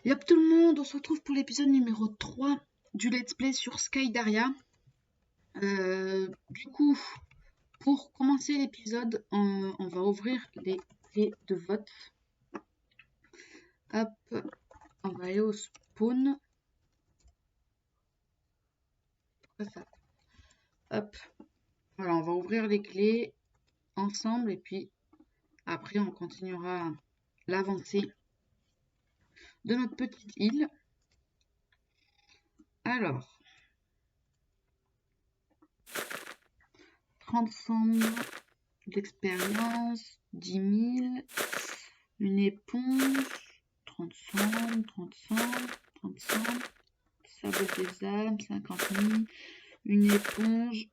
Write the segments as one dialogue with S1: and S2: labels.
S1: Yop tout le monde, on se retrouve pour l'épisode numéro 3 du let's play sur Skydaria. Du coup, pour commencer l'épisode, on va ouvrir les clés de vote. Hop, on va aller au spawn. Ça. Hop, voilà, on va ouvrir les clés ensemble et puis après on continuera l'avancée de notre petite île. Alors, 30 cendres d'expérience, 10 000, une éponge, 30 cendres, 30 cendres, 30 cendres, sable des âmes, 50 000, une éponge,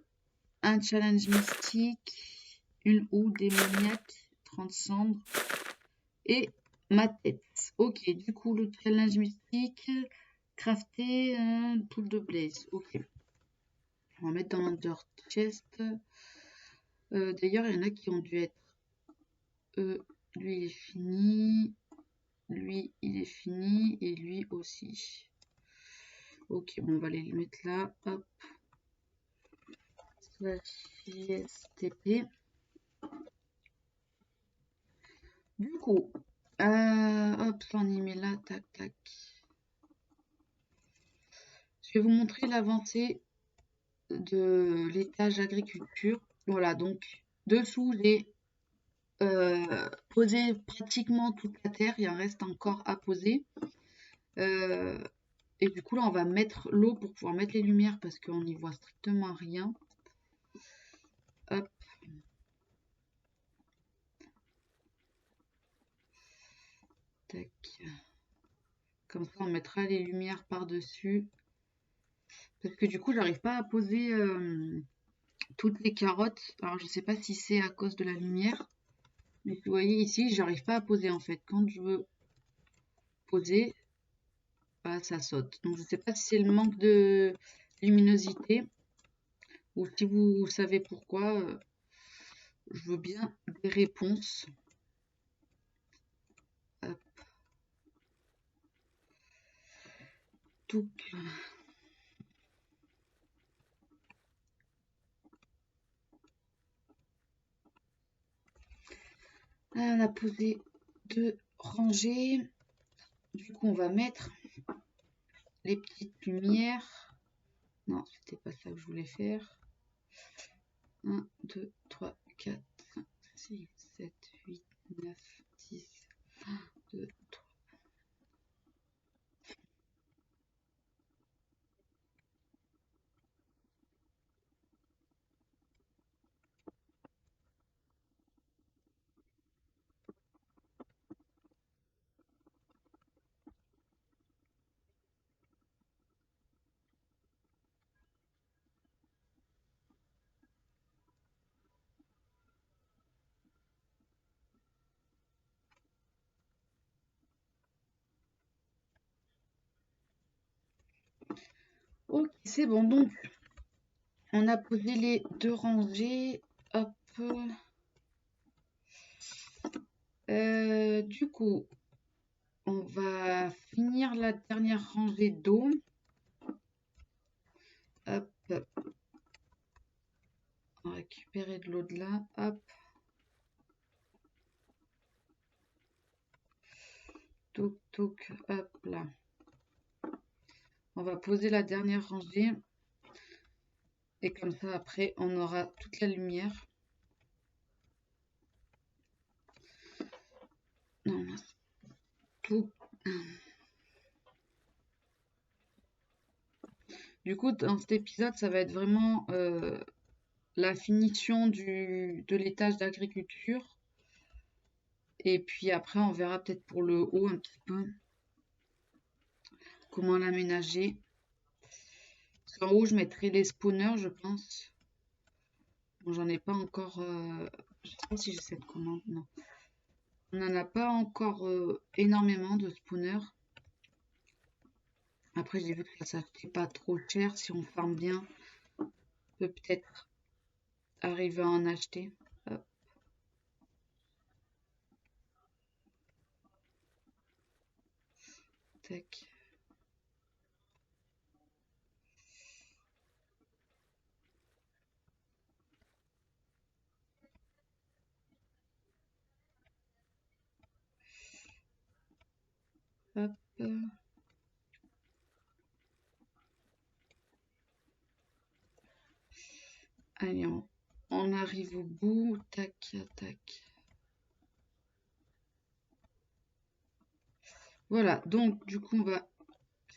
S1: un challenge mystique, une houe démoniaque, 30 cendres, et ma tête. Ok, du coup, le challenge mystique, crafter un pool de blaze. Ok. On va mettre dans l'under chest. D'ailleurs, il y en a qui ont dû être. Lui, il est fini. Lui, il est fini. Et lui aussi. Ok, bon, on va les mettre là. Hop. STP. Du coup, hop, on y met là. Tac, tac. Je vais vous montrer l'avancée de l'étage agriculture. Voilà, donc dessous, j'ai posé pratiquement toute la terre. Il en reste encore à poser. Et du coup, là, on va mettre l'eau pour pouvoir mettre les lumières parce qu'on n'y voit strictement rien. Hop. Tac. Comme ça, on mettra les lumières par-dessus. Parce que du coup, j'arrive pas à poser toutes les carottes. Alors, je sais pas si c'est à cause de la lumière. Mais vous voyez ici, j'arrive pas à poser en fait. Quand je veux poser, bah, ça saute. Donc, je sais pas si c'est le manque de luminosité ou si vous savez pourquoi. Je veux bien des réponses. Hop. Tout. On a posé 2 rangées. Du coup, on va mettre les petites lumières. Non, c'était pas ça que je voulais faire. 1, 2, 3, 4, 5, 6, 7, 8, 9, 10, 1, 2, 3. Ok, c'est bon. Donc, on a posé les 2 rangées. Hop. Du coup, on va finir la dernière rangée d'eau. Hop. On va récupérer de l'eau de là. Hop. Toc, toc. Hop là. On va poser la dernière rangée. Et comme ça, après, on aura toute la lumière. Non, tout. Du coup, dans cet épisode, ça va être vraiment la finition de l'étage d'agriculture. Et puis après, on verra peut-être pour le haut un petit peu comment l'aménager. En haut, je mettrai les spawners, je pense. Bon, j'en ai pas encore. Je sais pas si j'ai cette commande. Non. On n'en a pas encore énormément de spawners. Après, j'ai vu que ça fait pas trop cher si on farme bien. On peut peut-être arriver à en acheter. Hop. tac. Hop. Allez, on arrive au bout. Tac, tac. Voilà, donc du coup, on va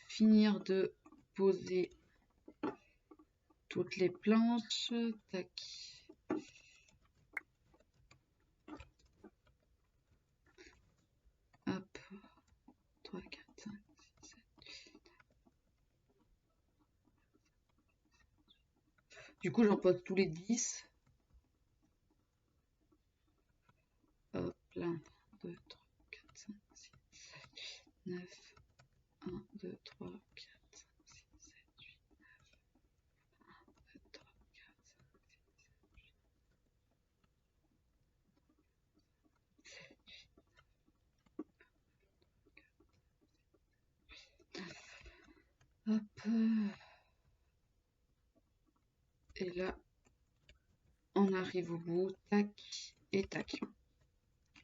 S1: finir de poser toutes les planches. Tac. Hop. 3, 4, 5, 6, 7, 8. Du coup, j'en pose tous les 10. Hop là. 2, 3, 4, 5, 6, 7, 8, 9. 1, 2, 3, 4, 5, 6, 7, 8, 9. 1, 2, 3, 4, 5, 6, 7, 8. Hop. Et là, on arrive au bout. Tac et tac.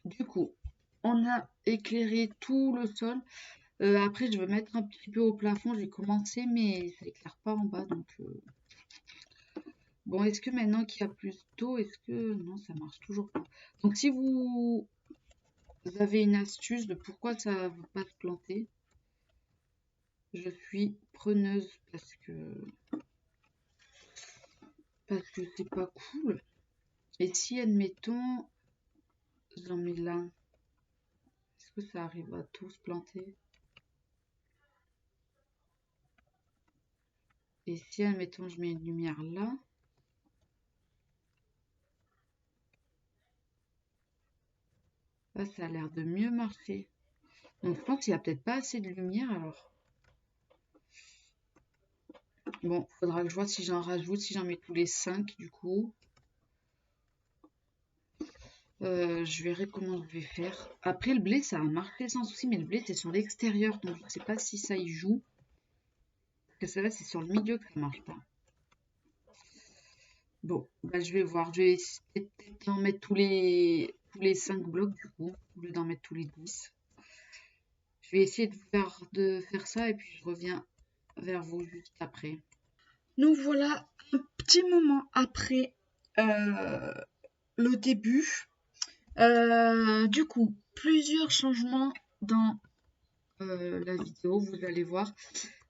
S1: Du coup, on a éclairé tout le sol. Après, je vais mettre un petit peu au plafond. J'ai commencé, mais ça éclaire pas en bas. Donc, bon, est-ce que maintenant qu'il y a plus d'eau, est-ce que... Non, ça marche toujours pas. Donc, si vous avez une astuce de pourquoi ça ne va pas se planter, je suis preneuse parce que c'est pas cool. Et si, admettons, j'en mets là, est-ce que ça arrive à tout se planter? Et si, admettons, je mets une lumière là, là, ça a l'air de mieux marcher. Donc, je pense qu'il n'y a peut-être pas assez de lumière alors. Bon, faudra que je vois si j'en rajoute, si j'en mets tous les 5 du coup. Je verrai comment je vais faire. Après, le blé, ça a marché sans souci, mais le blé, c'est sur l'extérieur, donc je ne sais pas si ça y joue. Parce que celle-là, c'est sur le milieu que ça marche pas. Bon, bah, je vais voir. Je vais essayer d'en mettre tous les 5 blocs, du coup, au lieu d'en mettre tous les 10. Je vais essayer de faire ça, et puis je reviens vers vous juste après. Nous voilà un petit moment après le début. Du coup, plusieurs changements dans la vidéo, vous allez voir.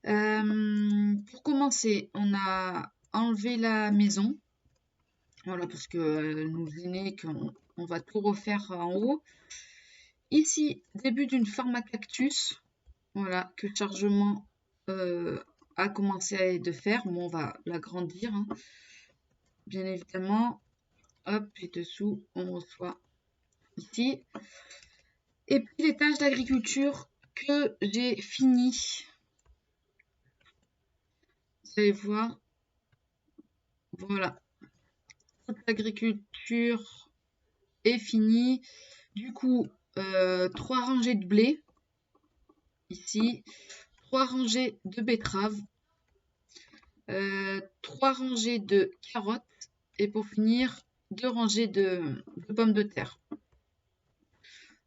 S1: Pour commencer, on a enlevé la maison. Voilà, parce que nous venait qu'on va tout refaire en haut. Ici, début d'une ferme à cactus. Voilà, que le chargement a commencé de faire. Bon, on va l'agrandir, hein. Bien évidemment. Hop, et dessous, on reçoit ici. Et puis les tâches d'agriculture que j'ai fini. Vous allez voir. Voilà. Toute l'agriculture est finie. Du coup, 3 rangées de blé. Ici. 3 rangées de betteraves. 3 rangées de carottes. Et pour finir, 2 rangées de pommes de terre.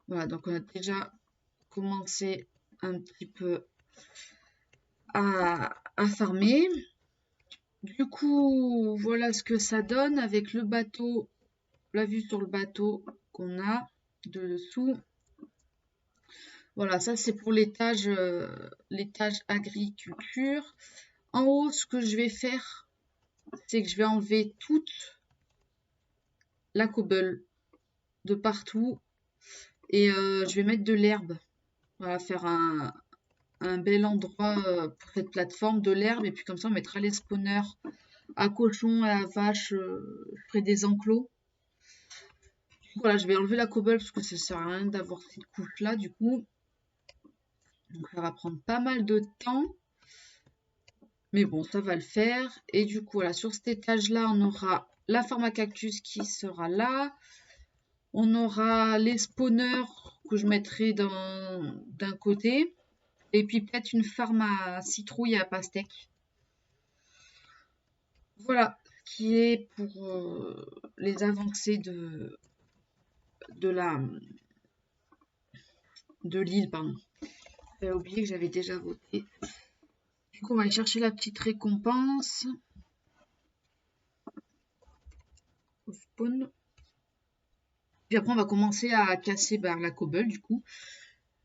S1: Voilà, donc on a déjà commencé un petit peu à farmer. Du coup, voilà ce que ça donne avec le bateau, la vue sur le bateau qu'on a de dessous. Voilà, ça c'est pour l'étage agriculture. En haut, ce que je vais faire, c'est que je vais enlever toute la cobble de partout et je vais mettre de l'herbe. Voilà, faire un bel endroit pour cette plateforme, de l'herbe, et puis comme ça on mettra les spawners à cochons et à vaches, je ferai des enclos. Voilà, je vais enlever la cobble parce que ça sert à rien d'avoir cette couche là du coup. Donc ça va prendre pas mal de temps. Mais bon, ça va le faire. Et du coup, voilà, sur cet étage là, on aura la ferme à cactus qui sera là. On aura les spawners que je mettrai d'un côté. Et puis peut-être une farm à citrouille et à pastèque. Voilà ce qui est pour les avancées de l'île, pardon. J'avais oublié que j'avais déjà voté. Du coup, on va aller chercher la petite récompense. Au spawn. Puis après, on va commencer à casser la cobble, du coup,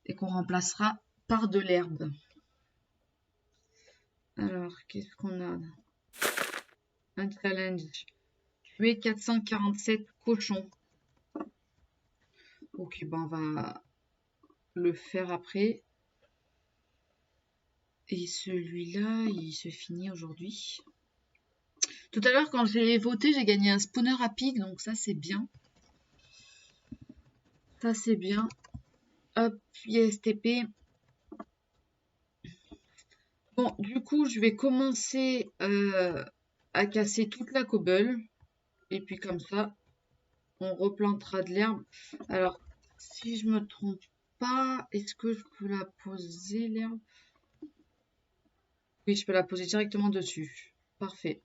S1: et qu'on remplacera par de l'herbe. Alors, qu'est-ce qu'on a? Un challenge. Tuer 447 cochons. Ok, ben on va le faire après. Et celui-là, il se finit aujourd'hui. Tout à l'heure, quand j'ai voté, j'ai gagné un spawner à pic, donc ça, c'est bien. Ça, c'est bien. Hop, ISTP. Bon, du coup, je vais commencer à casser toute la cobble. Et puis comme ça, on replantera de l'herbe. Alors, si je me trompe pas, est-ce que je peux la poser, l'herbe? Oui, je peux la poser directement dessus. Parfait.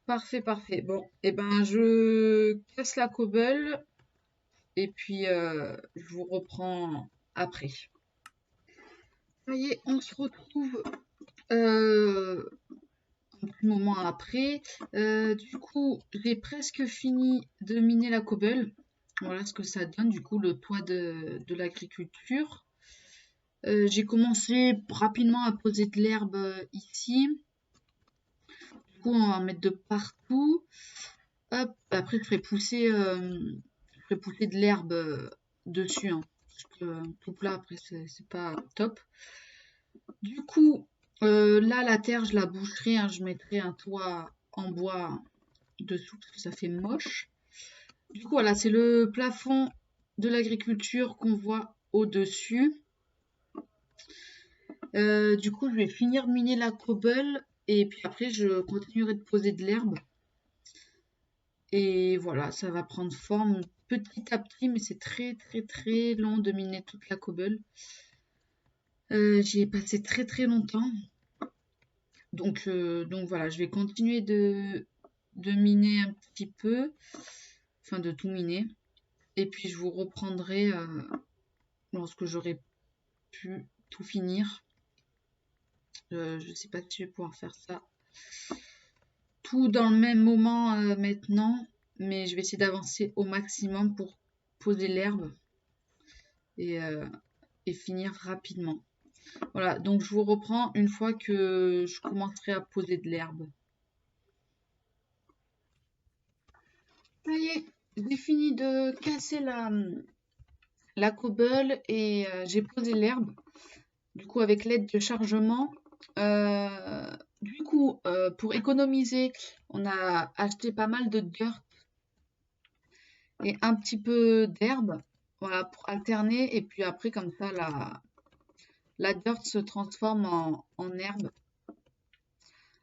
S1: Parfait, parfait. Bon, et ben je casse la cobble et puis je vous reprends après. Ça y est, on se retrouve un petit moment après. Du coup, j'ai presque fini de miner la cobble. Voilà ce que ça donne, du coup, le toit de l'agriculture. J'ai commencé rapidement à poser de l'herbe ici. Du coup, on va en mettre de partout. Hop, après, je ferai pousser de l'herbe dessus. Hein, parce que tout plat, après, c'est pas top. Du coup, là, la terre, je la boucherai. Hein, je mettrai un toit en bois dessous parce que ça fait moche. Du coup, voilà, c'est le plafond de l'agriculture qu'on voit au-dessus. Du coup, je vais finir de miner la cobble et puis après, je continuerai de poser de l'herbe. Et voilà, ça va prendre forme petit à petit, mais c'est très très très long de miner toute la cobble. J'y ai passé très très longtemps. Donc voilà, je vais continuer de miner un petit peu, enfin de tout miner. Et puis je vous reprendrai lorsque j'aurai pu tout finir. Je sais pas si je vais pouvoir faire ça tout dans le même moment maintenant, mais je vais essayer d'avancer au maximum pour poser l'herbe et, finir rapidement. Voilà, donc je vous reprends une fois que je commencerai à poser de l'herbe. Ça y est, j'ai fini de casser la cobble et j'ai posé l'herbe. Du coup, avec l'aide de chargement. Du coup, pour économiser, on a acheté pas mal de dirt et un petit peu d'herbe. Voilà, pour alterner. Et puis après, comme ça, la dirt se transforme en herbe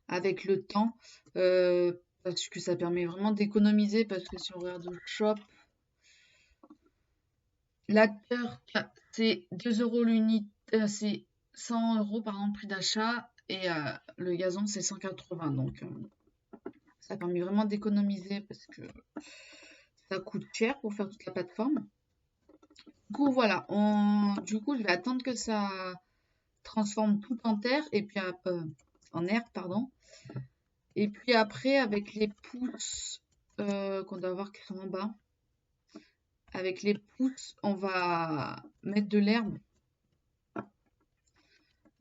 S1: avec le temps. Parce que ça permet vraiment d'économiser. Parce que si on regarde le shop, la dirt, c'est 2 € l'unité. C'est 100 € par an prix d'achat. Et le gazon, c'est 180. Donc, ça permet vraiment d'économiser parce que ça coûte cher pour faire toute la plateforme. Du coup, voilà. Du coup, je vais attendre que ça transforme tout en terre et puis en herbe, pardon. Et puis après, avec les pousses qu'on doit avoir qui sont en bas, avec les pousses, on va mettre de l'herbe.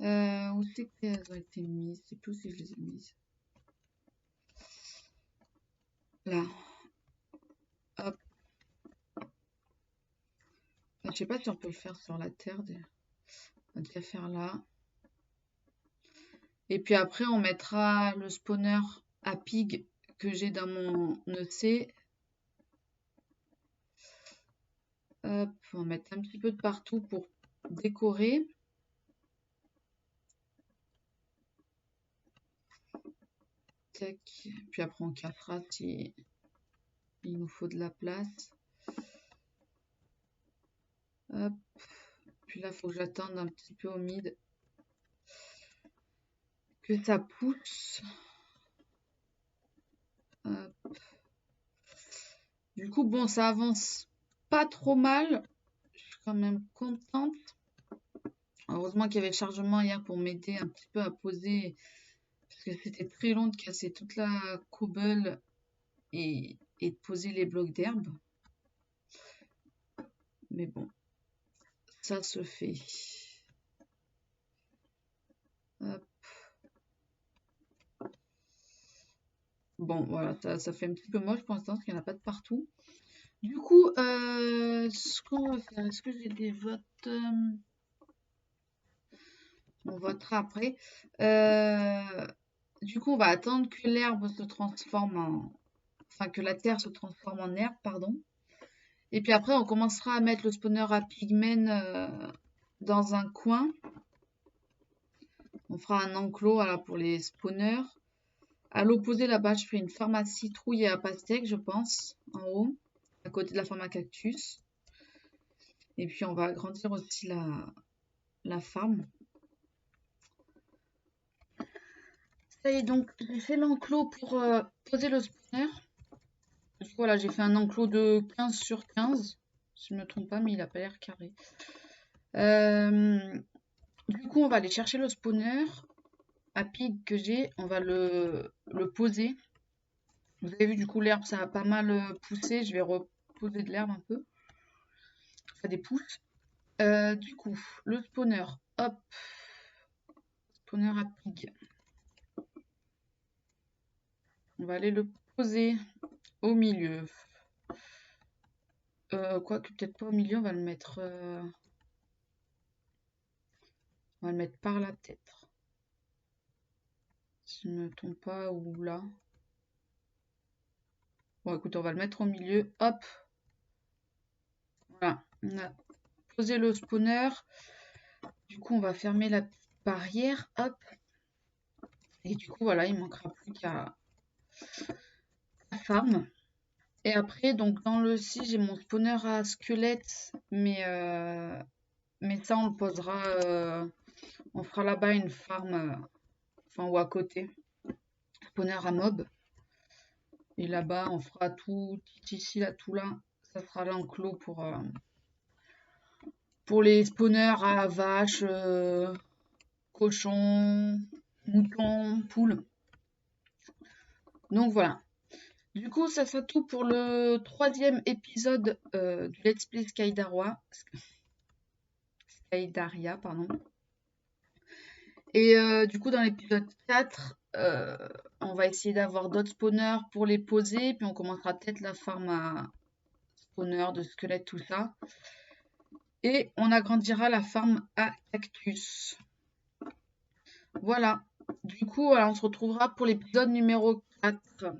S1: Où c'est qu'elles ont été mises? Je sais plus si je les ai mises. Là. Hop. Je sais pas si on peut le faire sur la terre. On va déjà faire là. Et puis après, on mettra le spawner à pig que j'ai dans mon EC. Hop, on va mettre un petit peu de partout pour décorer. Tac. Puis après, on cassera si il nous faut de la place. Hop. puis là, il faut que j'attende un petit peu humide. Que ça pousse. Hop. Du coup, bon, ça avance pas trop mal. Je suis quand même contente. Heureusement qu'il y avait le chargement hier pour m'aider un petit peu à poser. Parce que c'était très long de casser toute la cobble et de poser les blocs d'herbe. Mais bon, ça se fait. Hop. Bon, voilà, ça fait un petit peu moche pour l'instant parce qu'il n'y en a pas de partout. Du coup, ce qu'on va faire, est-ce que j'ai des votes? On votera après. Du coup, on va attendre que l'herbe se transforme en... Enfin, que la terre se transforme en herbe, pardon. Et puis après, on commencera à mettre le spawner à pigmen dans un coin. On fera un enclos voilà, pour les spawners. À l'opposé, là-bas, je ferai une farm à citrouille et à pastèque, je pense, en haut, à côté de la farm à cactus. Et puis, on va agrandir aussi la farm. Ça y est, donc, j'ai fait l'enclos pour poser le spawner. Du coup, voilà, j'ai fait un enclos de 15 sur 15. Si je ne me trompe pas, mais il n'a pas l'air carré. Du coup, on va aller chercher le spawner à pig que j'ai. On va le poser. Vous avez vu, du coup, l'herbe, ça a pas mal poussé. Je vais reposer de l'herbe un peu. Ça des pousses. Du coup, le spawner, hop. Spawner à pig. On va aller le poser au milieu. Quoique peut-être pas au milieu, on va le mettre... On va le mettre par là peut-être. Si je ne me trompe pas, ou là. Bon, écoute, on va le mettre au milieu. Hop. Voilà. On a posé le spawner. Du coup, on va fermer la barrière. Hop. Et du coup, voilà, il ne manquera plus qu'à la farm. Et après, donc dans le si j'ai mon spawner à squelette, mais ça, on le posera. On fera là-bas une farm, enfin, ou à côté. Spawner à mob. Et là-bas, on fera tout ici, là, tout là. Ça sera l'enclos pour les spawners à vaches, cochons, moutons, poules. Donc voilà. Du coup, ça sera tout pour le 3e épisode du Let's Play Skydaria, pardon. Et du coup, dans l'épisode 4, on va essayer d'avoir d'autres spawners pour les poser. Puis on commencera peut-être la farm à spawner de squelettes, tout ça. Et on agrandira la farm à cactus. Voilà. Du coup, on se retrouvera pour l'épisode numéro 4.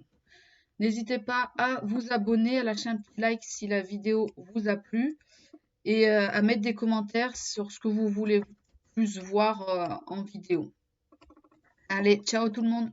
S1: N'hésitez pas à vous abonner, à lâcher un petit like si la vidéo vous a plu. Et à mettre des commentaires sur ce que vous voulez plus voir en vidéo. Allez, ciao tout le monde!